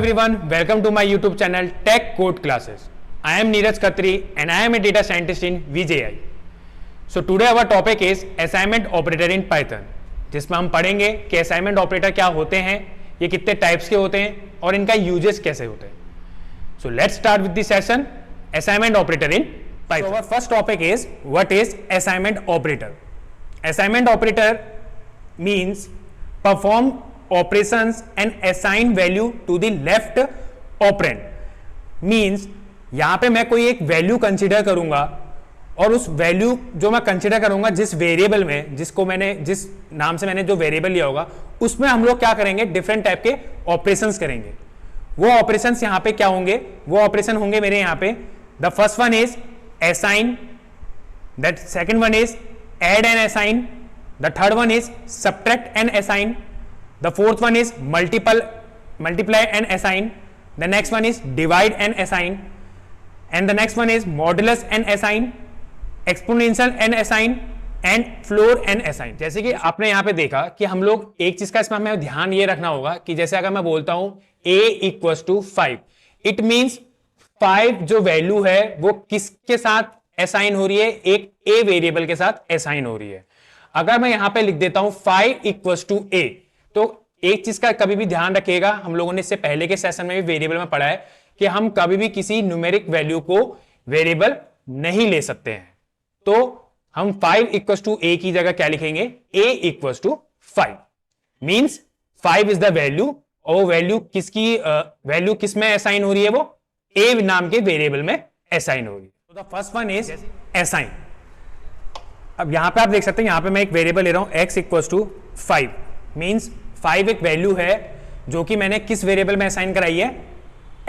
everyone, welcome to my YouTube channel Tech Code Classes. I am Neeraj Khatri and I am a data scientist in VJI. So today our topic is assignment operator in Python, जिसमें हम पढ़ेंगे कि assignment operator क्या होते हैं, ये कितने types के होते हैं और इनका uses कैसे होते हैं. So let's start with the session assignment operator in Python. So our first topic is what is assignment operator. Assignment operator means perform operations and assign value to the left operand. Means यहाँ पे मैं कोई एक value consider करूंगा और उस value जो मैं कंसीडर करूंगा जिस वेरिएबल में जिस नाम से मैंने जो वेरिएबल लिया होगा उसमें हम लोग क्या करेंगे, डिफरेंट टाइप के ऑपरेशंस करेंगे. वो ऑपरेशंस यहाँ पे क्या होंगे, वो ऑपरेशन होंगे मेरे यहाँ पे the first one is assign, that second one is add and assign, the third one is subtract and assign, the fourth one is multiply and assign, the next one is divide and assign, and the next one is modulus and assign, exponential and assign and floor and assign. जैसे कि आपने यहाँ पे देखा कि हम लोग एक चीज का इसमें हमें ध्यान ये रखना होगा कि जैसे अगर मैं बोलता हूं a equals to 5, it means 5 जो वैल्यू है वो किसके साथ असाइन हो रही है, एक a वेरिएबल के साथ असाइन हो रही है. अगर मैं यहाँ पे लिख देता हूं 5 इक्वल्स टू a, तो एक चीज का कभी भी ध्यान रखिएगा, हम लोगों ने इससे पहले के सेशन में भी वेरिएबल में पढ़ा है कि हम कभी भी किसी न्यूमेरिक वैल्यू को वेरिएबल नहीं ले सकते हैं. तो हम 5 इक्वल्स टू a की जगह क्या लिखेंगे, a equals to 5 means 5 is the value, और वो वैल्यू वैल्यू किस में असाइन हो रही है, वो a नाम के वेरिएबल में असाइन हो रही है. तो the first one is assign. अब यहां पे आप देख सकते हैं, यहां पे मैं एक वेरिएबल ले रहा हूं x इक्वल्स टू 5 मींस 5 एक वैल्यू है जो कि मैंने किस वेरिएबल में असाइन कराई है,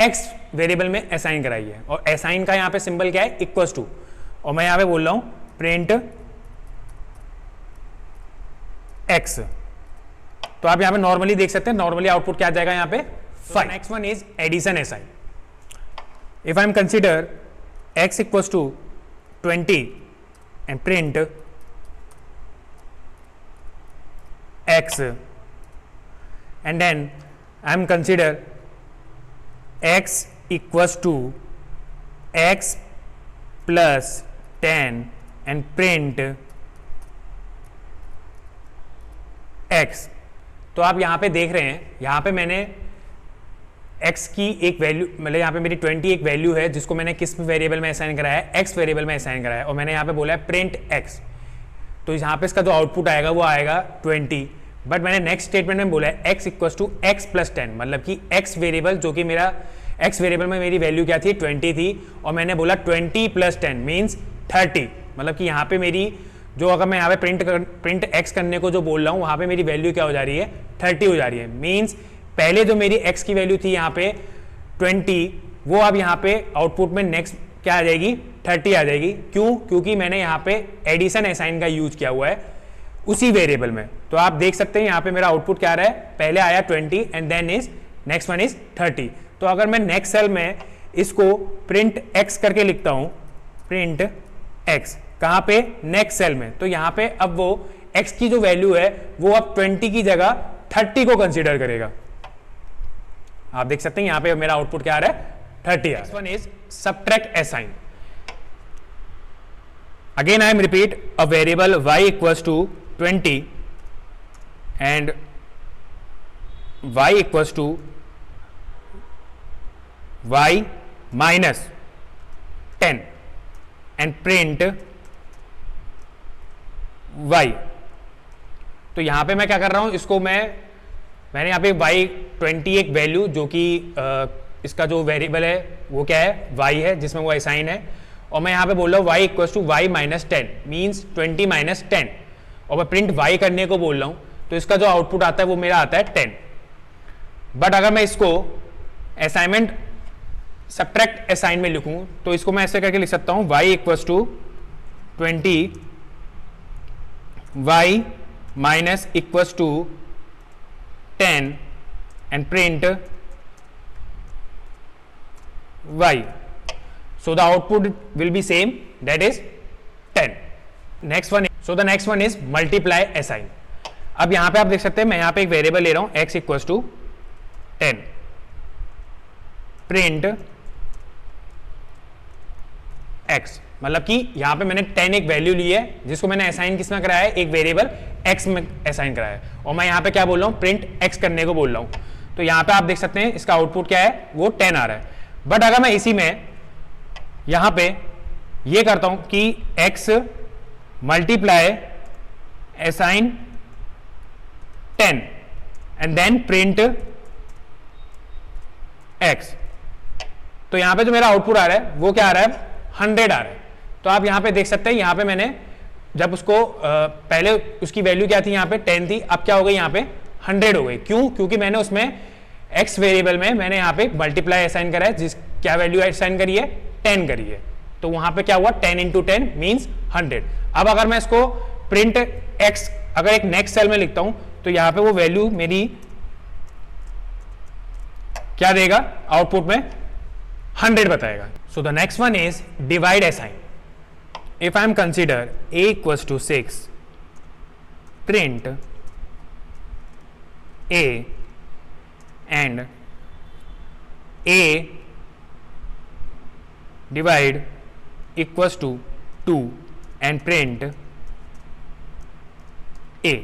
x वेरिएबल में असाइन कराई है. और असाइन का यहां पे सिंबल क्या है, इक्वल्स टू, और मैं यहां पे बोल रहा हूं प्रिंट x. तो आप यहां पे नॉर्मली देख सकते हैं, नॉर्मली आउटपुट क्या आ जाएगा यहां पे 5. Next one is addition assign. If I am consider x equals to 20 and print x, and then I am consider x equals to x plus 10 and print x. तो आप यहां पे देख रहे हैं, यहां पे मैंने x की एक वैल्यू, मतलब यहां पे मेरी 20 एक वैल्यू है जिसको मैंने किस वेरिएबल में असाइन कराया है, x वेरिएबल में असाइन कराया है, और मैंने यहां पे बोला है प्रिंट x. तो यहां पे इसका जो आउटपुट आएगा वो आएगा 20. बट मैंने नेक्स्ट स्टेटमेंट में बोला है x equals to x plus 10, मतलब कि x वेरिएबल जो कि मेरा x वेरिएबल में मेरी वैल्यू क्या थी, 20 थी, और मैंने बोला 20 प्लस 10 मीन्स 30. मतलब कि यहाँ पे मेरी जो, अगर मैं यहाँ पे प्रिंट x करने को जो बोल रहा हूँ वहाँ पे मेरी वैल्यू क्या हो जा रही है, 30 हो जा रही है. मीन्स पहले जो मेरी x की वैल्यू थी यहाँ पे 20, वो अब यहाँ पे आउटपुट में नेक्स्ट क्या आ जाएगी, 30 आ जाएगी. क्यों? क्योंकि मैंने यहाँ पे एडिशन असाइन का यूज किया हुआ है उसी वेरिएबल में. तो आप देख सकते हैं यहाँ पे मेरा आउटपुट क्या आ रहा है, पहले आया 20 and then is next one is 30. तो अगर मैं नेक्स्ट सेल में इसको प्रिंट x करके लिखता हूं, प्रिंट x कहां पे, नेक्स्ट सेल में, तो यहाँ पे अब वो x की जो वैल्यू है वो अब 20 की जगह 30 को कंसीडर करेगा. आप देख सकते हैं यहाँ पे मेरा आउटपुट क्या आ रहा है, 30. Next one is subtract assign. Again I am repeat a variable y equals to 20 and y equals to y minus 10 and print y. तो यहां पे मैं क्या कर रहा हूं, इसको मैंने यहाँ पे y20 एक वैल्यू जो कि इसका जो वेरिएबल है वो क्या है, y है जिसमें वो असाइन है, और मैं यहाँ पे बोल रहा हूँ y equals to y minus 10 means 20 minus 10, और मैं प्रिंट y करने को बोल रहा हूँ, तो इसका जो आउटपुट आता है वो मेरा आता है 10. बट अगर मैं इसको असाइनमेंट सब्ट्रैक्ट असाइन में लिखूँ तो इसको मैं ऐसे करके लिख सकता हूँ y equals to 20 y minus equals to 10 and print y. So the output will be same, that is 10. Next one, so the next one is multiply assign. अब यहां पे आप देख सकते हैं मैं यहां पे एक वेरिएबल ले रहा हूं x equals to 10 print x, मतलब कि यहां पे मैंने 10 एक वैल्यू ली है जिसको मैंने असाइन किसमें कराया है, एक वेरिएबल x में असाइन कराया है, और मैं यहां पे क्या बोल रहा हूं, प्रिंट x करने को बोल रहा हूं। तो यहां पे आप देख सकते हैं इसका आउटपुट क्या है, वो 10 आ रहा है। बट अगर मैं इसी में यहां पे ये करता हूं कि x multiply assign 10 and then print x, तो यहां पे जो मेरा आउटपुट आ रहा है वो क्या आ रहा है, 100 आ रहा है। तो आप यहां पे देख सकते हैं, यहां पे मैंने जब उसको पहले उसकी वैल्यू क्या थी, यहां पे 10 थी, अब क्या हो गई, यहां पे 100 हो गई। क्यों? क्योंकि मैंने उसमें x वेरिएबल में मैंने यहां पे मल्टीप्लाई असाइन करा है, जिस क्या वैल्यू असाइन करी है, 10 करी है। तो वहां पे क्या हुआ, 10 इंटू 10 मीन्स 100। अब अगर मैं इसको प्रिंट x अगर एक नेक्स्ट सेल में लिखता हूं तो यहां पे वो वैल्यू मेरी क्या देगा, आउटपुट में 100 बताएगा। So the next one is divide assign. If I am consider a equals to 6, print a and a divide equals to 2 and print a,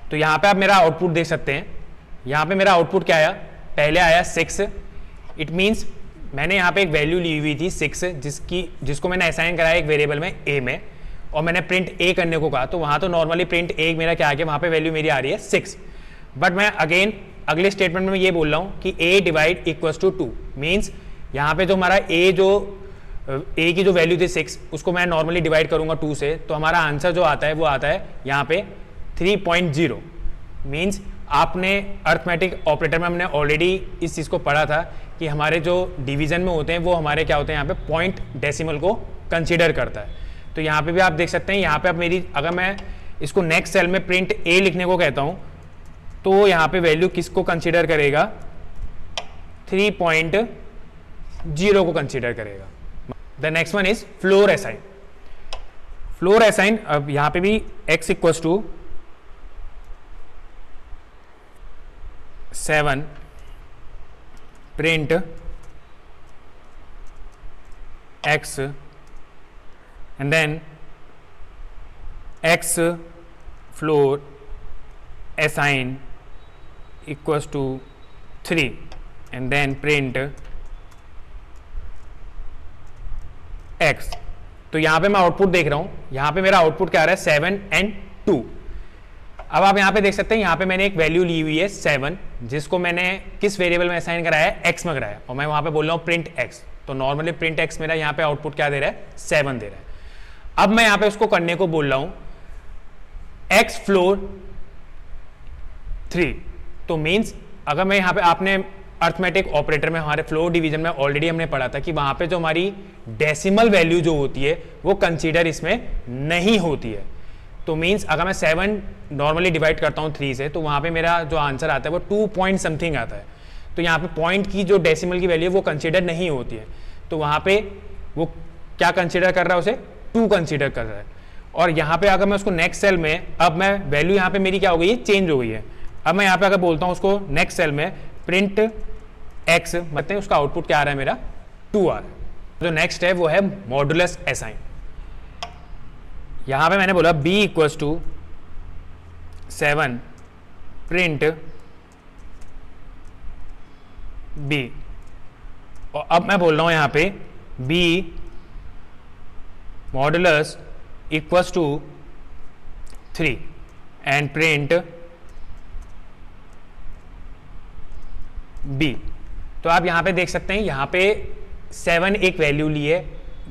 तो यहां पे आप मेरा आउटपुट देख सकते हैं। यहां पे मेरा आउटपुट क्या आया, पहले आया 6, इट मीन्स मैंने यहाँ पे एक वैल्यू ली हुई थी 6 जिसको मैंने असाइन कराया एक वेरिएबल में a में, और मैंने प्रिंट a करने को कहा, तो वहाँ तो नॉर्मली प्रिंट a मेरा क्या आ गया, वहाँ पे वैल्यू मेरी आ रही है 6। बट मैं अगेन अगले स्टेटमेंट में ये बोल रहा हूँ कि a divide equals to 2, means यहाँ पे जो हमारा a की जो वैल्यू थी 6 उसको मैं नॉर्मली डिवाइड करूँगा 2 से, तो हमारा आंसर जो आता है वो आता है यहाँ पे 3.0। मीन्स आपने अर्थमेटिक ऑपरेटर में हमने ऑलरेडी इस चीज़ को पढ़ा था कि हमारे जो डिवीजन में होते हैं वो हमारे क्या होते हैं, यहाँ पे पॉइंट डेसिमल को कंसीडर करता है। तो यहाँ पे भी आप देख सकते हैं, यहाँ पे आप मेरी अगर मैं इसको नेक्स्ट सेल में प्रिंट a लिखने को कहता हूँ तो यहाँ पे वैल्यू किसको कंसीडर करेगा, 3.0 को कंसीडर करेगा। The next one is floor assign. Floor assign, अब यहाँ पे भी x equals to 7 print x and then x floor assign equals to 3 and then print x। तो यहां पे मैं आउटपुट देख रहा हूं, यहां पे मेरा आउटपुट क्या आ रहा है, 7 एंड 2। अब आप यहां पे देख सकते हैं, यहां पे मैंने एक वैल्यू ली हुई है 7 जिसको मैंने किस वेरिएबल में असाइन कराया है, x में कराया है, और मैं वहां पे बोल रहा हूं प्रिंट x। तो नॉर्मली प्रिंट x मेरा यहां पे आउटपुट क्या दे रहा है, 7 दे रहा है। अब मैं यहां पे उसको करने को बोल रहा हूं x फ्लोर 3, तो मीन्स अगर मैं यहां पे आपने अर्थमेटिक ऑपरेटर में हमारे फ्लोर डिवीजन में ऑलरेडी हमने पढ़ा था कि वहां पे जो हमारी डेसिमल वैल्यू जो होती है वो कंसीडर इसमें नहीं होती है। तो मीन्स अगर मैं 7 नॉर्मली डिवाइड करता हूँ 3 से, तो वहाँ पे मेरा जो आंसर आता है वो 2 पॉइंट समथिंग आता है। तो यहाँ पे पॉइंट की जो डेसिमल की वैल्यू है वो कंसीडर नहीं होती है, तो वहाँ पे वो क्या कंसीडर कर रहा है, उसे 2 कंसीडर कर रहा है। और यहाँ पे अगर मैं उसको नेक्स्ट सेल में, अब मैं वैल्यू यहाँ पे मेरी क्या हो गई है, चेंज हो गई है। अब मैं यहाँ पे अगर बोलता हूँ उसको नेक्स्ट सेल में प्रिंट x, मतलब उसका आउटपुट क्या आ रहा है, मेरा 2 आ रहा है। जो नेक्स्ट है वो है मॉडुलस असाइन। यहां पे मैंने बोला b equals to 7 print b, और अब मैं बोल रहा हूं यहां पे b modulus equals to 3 and print b। तो आप यहां पे देख सकते हैं, यहां पे 7 एक वैल्यू ली है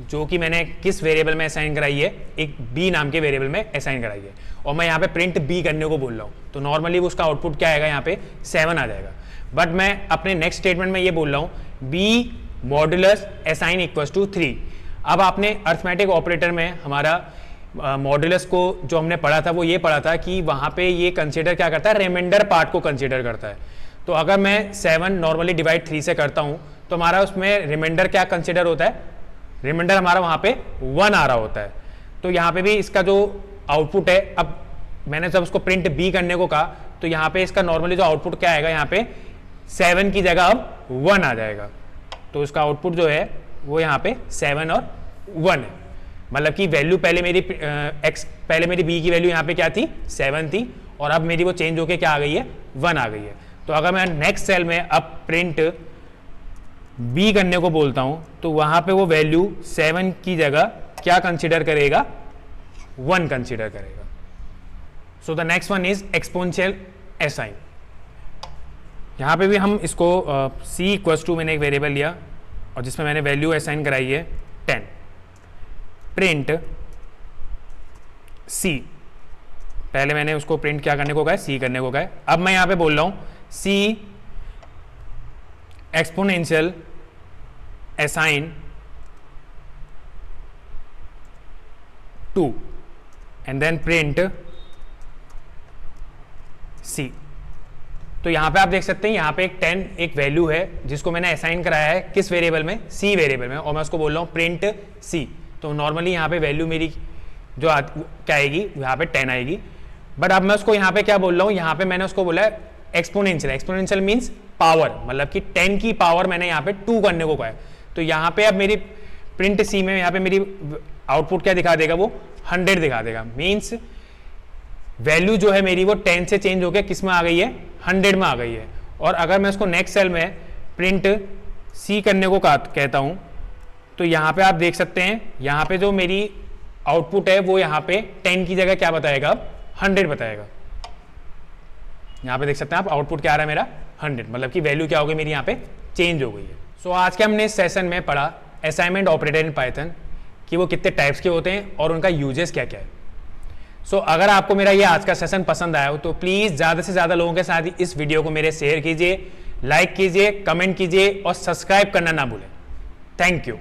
जो कि मैंने किस वेरिएबल में असाइन कराई है, एक b नाम के वेरिएबल में असाइन कराई है, और मैं यहाँ पे प्रिंट b करने को बोल रहा हूँ। तो नॉर्मली उसका आउटपुट क्या आएगा, यहाँ पे 7 आ जाएगा। बट मैं अपने नेक्स्ट स्टेटमेंट में ये बोल रहा हूँ b modulus assign equals to 3। अब आपने अर्थमेटिक ऑपरेटर में हमारा मॉडुलस को जो हमने पढ़ा था वो ये पढ़ा था कि वहाँ पे ये कंसिडर क्या करता है, रिमाइंडर पार्ट को कंसिडर करता है। तो अगर मैं 7 नॉर्मली डिवाइड 3 से करता हूँ तो हमारा उसमें रिमाइंडर क्या कंसिडर होता है, रिमाइंडर हमारा वहाँ पे 1 आ रहा होता है। तो यहाँ पे भी इसका जो आउटपुट है, अब मैंने जब उसको प्रिंट b करने को कहा तो यहाँ पे इसका नॉर्मली जो आउटपुट क्या आएगा, यहाँ पे 7 की जगह अब 1 आ जाएगा। तो उसका आउटपुट जो है वो यहाँ पे 7 और 1 है। मतलब कि वैल्यू पहले मेरी पहले मेरी बी की वैल्यू यहाँ पे क्या थी 7 थी, और अब मेरी वो चेंज होके क्या आ गई है 1 आ गई है। तो अगर मैं नेक्स्ट सेल में अब प्रिंट बी करने को बोलता हूँ तो वहाँ पे वो वैल्यू 7 की जगह क्या कंसिडर करेगा 1 कंसिडर करेगा। सो the next one is exponential assign. यहाँ पे भी हम इसको c इक्वल्स टू मैंने एक वेरिएबल लिया और जिसमें मैंने वैल्यू असाइन कराई है 10, प्रिंट c। पहले मैंने उसको प्रिंट क्या करने को कहा है c करने को कहा है। अब मैं यहाँ पे बोल रहा हूँ c exponential assign 2 and then print c। तो यहाँ पे आप देख सकते हैं यहाँ पे एक 10 एक वैल्यू है जिसको मैंने असाइन कराया है किस वेरिएबल में, c वेरिएबल में, और मैं उसको बोल रहा हूँ प्रिंट c। तो नॉर्मली यहाँ पे वैल्यू मेरी जो क्या आएगी यहाँ पे 10 आएगी। बट अब मैं उसको यहाँ पे क्या बोल रहा हूँ, यहाँ पे मैंने उसको बोला है एक्सपोनेंशियल। एक्सपोनेंशियल मीन्स पावर, मतलब कि 10 की पावर मैंने यहाँ पे 2 करने को कहा है। तो यहाँ पे अब मेरी प्रिंट c में यहाँ पे मेरी आउटपुट क्या दिखा देगा, वो 100 दिखा देगा। मीन्स वैल्यू जो है मेरी वो 10 से चेंज होकर किस में आ गई है 100 में आ गई है। और अगर मैं उसको नेक्स्ट सेल में प्रिंट c करने को कहता हूं तो यहाँ पे आप देख सकते हैं यहाँ पे जो मेरी आउटपुट है वो यहाँ पे 10 की जगह क्या बताएगा, अब 100 बताएगा। यहाँ पे देख सकते हैं आप आउटपुट क्या आ रहा है मेरा 100, मतलब कि वैल्यू क्या हो गई मेरी यहाँ पे चेंज हो गई है। सो आज के हमने इस सेशन में पढ़ा असाइनमेंट ऑपरेटर इन पाइथन कि वो कितने टाइप्स के होते हैं और उनका यूजेस क्या क्या है। सो अगर आपको मेरा ये आज का सेशन पसंद आया हो तो प्लीज़ ज़्यादा से ज़्यादा लोगों के साथ इस वीडियो को मेरे शेयर कीजिए, लाइक कीजिए, कमेंट कीजिए और सब्सक्राइब करना ना भूलें। Thank you.